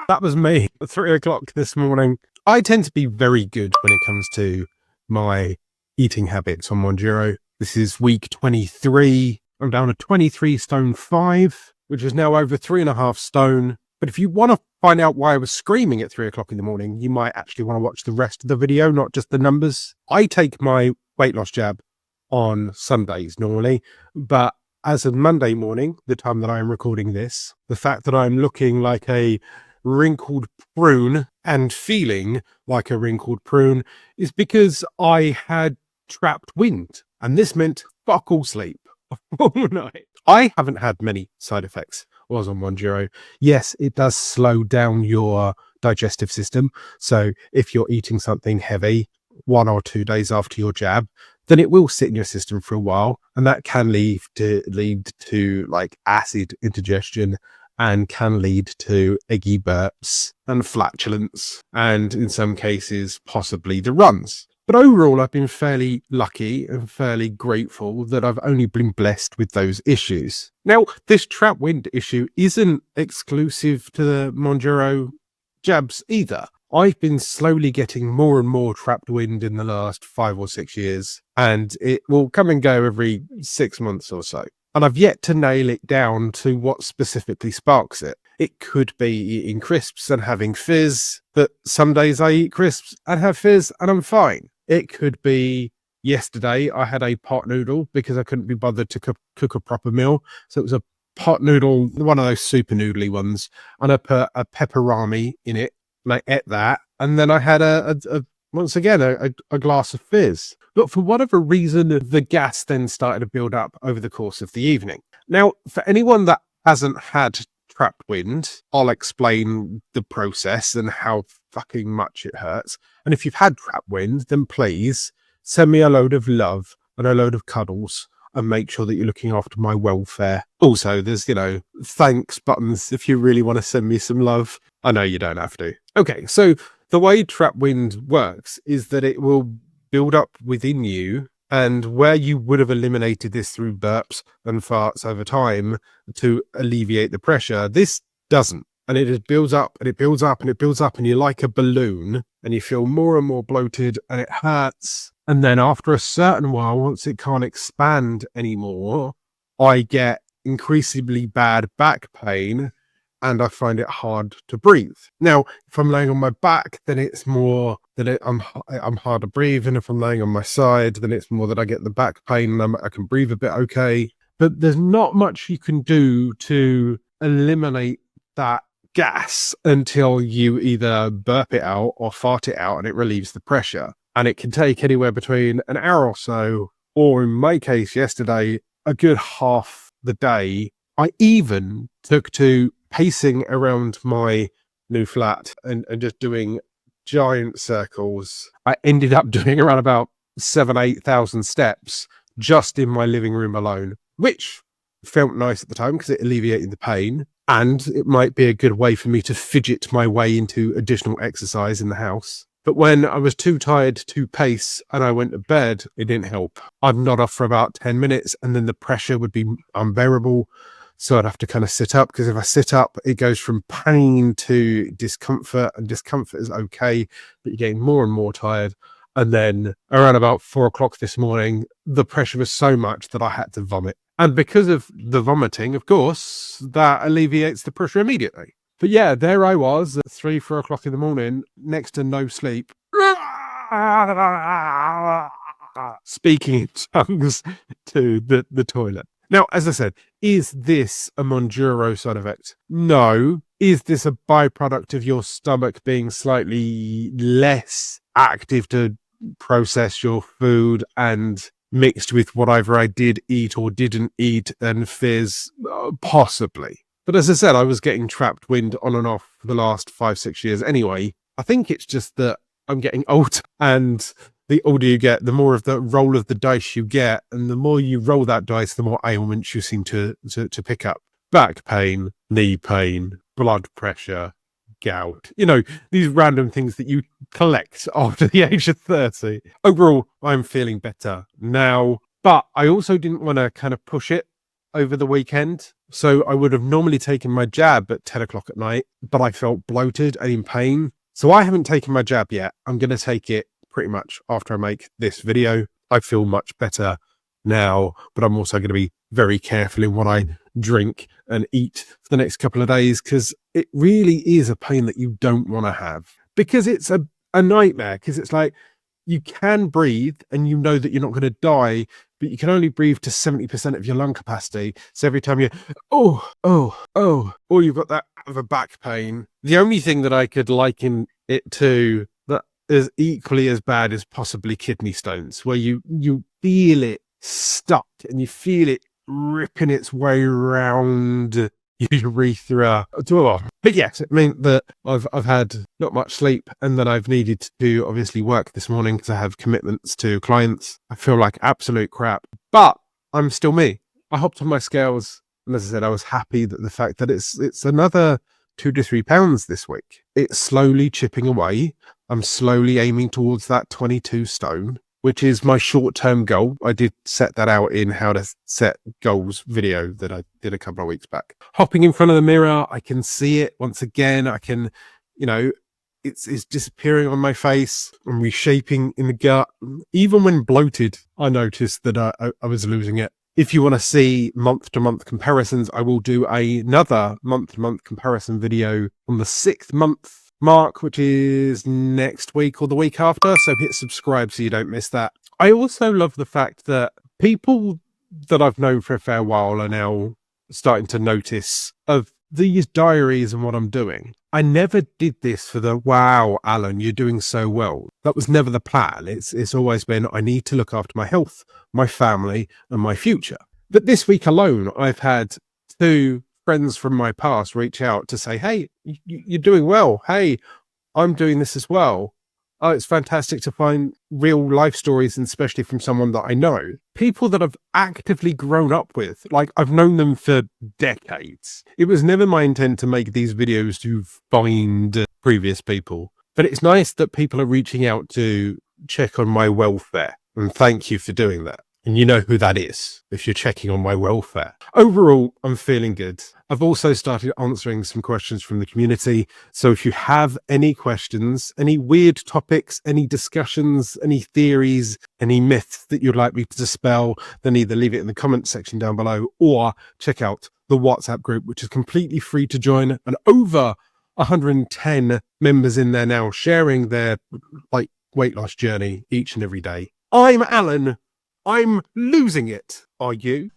That was me at 3 o'clock this morning. I tend to be very good when it comes to my eating habits on Mounjaro. This is week 23. I'm down to 23 stone 5, which is now over 3.5 stone. But if you want to find out why I was screaming at 3 o'clock in the morning, you might actually want to watch the rest of the video, not just the numbers. I take my weight loss jab on Sundays normally, but as of Monday morning, the time that I am recording this, the fact that I'm looking like a wrinkled prune and feeling like a wrinkled prune is because I had trapped wind, and this meant fuck all sleep all night. I haven't had many side effects while I was on Mounjaro. Yes, it does slow down your digestive system. So if you're eating something heavy 1 or 2 days after your jab, then it will sit in your system for a while, and that can lead to like acid indigestion, and can lead to eggy burps and flatulence, and in some cases possibly the runs. But overall, I've been fairly lucky and fairly grateful that I've only been blessed with those issues. Now, this trap wind issue isn't exclusive to the Mounjaro jabs either. I've been slowly getting more and more trapped wind in the last 5 or 6 years, and it will come and go every 6 months or so. And I've yet to nail it down to what specifically sparks it. It could be eating crisps and having fizz, but some days I eat crisps and have fizz and I'm fine. It could be yesterday I had a pot noodle because I couldn't be bothered to cook a proper meal. So it was a pot noodle, one of those super noodly ones, and I put a pepperami in it, and I ate that. And then I had once again, a glass of fizz. But for whatever reason, the gas then started to build up over the course of the evening. Now, for anyone that hasn't had trapped wind, I'll explain the process and how fucking much it hurts. And if you've had trapped wind, then please send me a load of love and a load of cuddles, and make sure that you're looking after my welfare. Also, there's, thanks buttons if you really want to send me some love. I know you don't have to. Okay, so the way trap wind works is that it will build up within you, and where you would have eliminated this through burps and farts over time to alleviate the pressure, this doesn't. And it just builds up and it builds up and it builds up, and you're like a balloon, and you feel more and more bloated, and it hurts. And then after a certain while, once it can't expand anymore, I get increasingly bad back pain, and I find it hard to breathe. Now, if I'm laying on my back, then it's more that I'm hard to breathe. And if I'm laying on my side, then it's more that I get the back pain and I can breathe a bit okay. But there's not much you can do to eliminate that gas until you either burp it out or fart it out, and it relieves the pressure. And it can take anywhere between an hour or so, or in my case yesterday, a good half the day. I even took to pacing around my new flat and just doing giant circles. I ended up doing around about 7,000-8,000 steps just in my living room alone, which felt nice at the time because it alleviated the pain. And it might be a good way for me to fidget my way into additional exercise in the house. But when I was too tired to pace and I went to bed, it didn't help. I'd nod off for about 10 minutes and then the pressure would be unbearable. So I'd have to kind of sit up, because if I sit up, it goes from pain to discomfort, and discomfort is okay, but you're getting more and more tired. And then around about 4 o'clock this morning, the pressure was so much that I had to vomit. And because of the vomiting, of course, that alleviates the pressure immediately. But yeah, there I was at 3-4 o'clock in the morning, next to no sleep, speaking in tongues to the toilet. Now, as I said, is this a Mounjaro side effect? No. Is this a byproduct of your stomach being slightly less active to process your food and mixed with whatever I did eat or didn't eat and fizz? Possibly. But as I said, I was getting trapped wind on and off for the last 5-6 years anyway. I think it's just that I'm getting older, and the older you get, the more of the roll of the dice you get, and the more you roll that dice, the more ailments you seem to pick up. Back pain, knee pain, blood pressure, gout. These random things that you collect after the age of 30. Overall, I'm feeling better now, but I also didn't want to kind of push it over the weekend. So I would have normally taken my jab at 10 o'clock at night, but I felt bloated and in pain. So I haven't taken my jab yet. I'm going to take it pretty much after I make this video. I feel much better now, but I'm also going to be very careful in what I drink and eat for the next couple of days, because it really is a pain that you don't want to have, because it's a nightmare. Because it's like, you can breathe and you know that you're not going to die, but you can only breathe to 70% of your lung capacity. So every time you, or you've got that of a back pain. The only thing that I could liken it to that is equally as bad is possibly kidney stones, where you feel it stuck and you feel it ripping its way around your urethra. But yes, it meant that I've had not much sleep, and then I've needed to obviously work this morning because I have commitments to clients. I feel like absolute crap, but I'm still me. I hopped on my scales, and as I said, I was happy that the fact that it's another 2 to 3 pounds this week. It's slowly chipping away. I'm slowly aiming towards that 22 stone, which is my short-term goal. I did set that out in how to set goals video that I did a couple of weeks back. Hopping in front of the mirror, I can see it once again. I can, it's disappearing on my face. I'm reshaping in the gut. Even when bloated, I noticed that I was losing it. If you want to see month-to-month comparisons, I will do another month-to-month comparison video on the 6th month mark, which is next week or the week after. So hit subscribe so you don't miss that. I also love the fact that people that I've known for a fair while are now starting to notice of these diaries and what I'm doing. I never did this for the, wow, Alan, you're doing so well. That was never the plan. It's always been, I need to look after my health, my family, and my future. But this week alone, I've had 2 friends from my past reach out to say, hey, you're doing well. Hey, I'm doing this as well. Oh, it's fantastic to find real life stories, and especially from someone that I know. People that I've actively grown up with, like I've known them for decades. It was never my intent to make these videos to find previous people, but it's nice that people are reaching out to check on my welfare, and thank you for doing that. And you know who that is if you're checking on my welfare. Overall, I'm feeling good. I've also started answering some questions from the community. So if you have any questions, any weird topics, any discussions, any theories, any myths that you'd like me to dispel, then either leave it in the comment section down below or check out the WhatsApp group, which is completely free to join, and over 110 members in there now sharing their weight loss journey each and every day. I'm Alan. I'm losing it. Are you?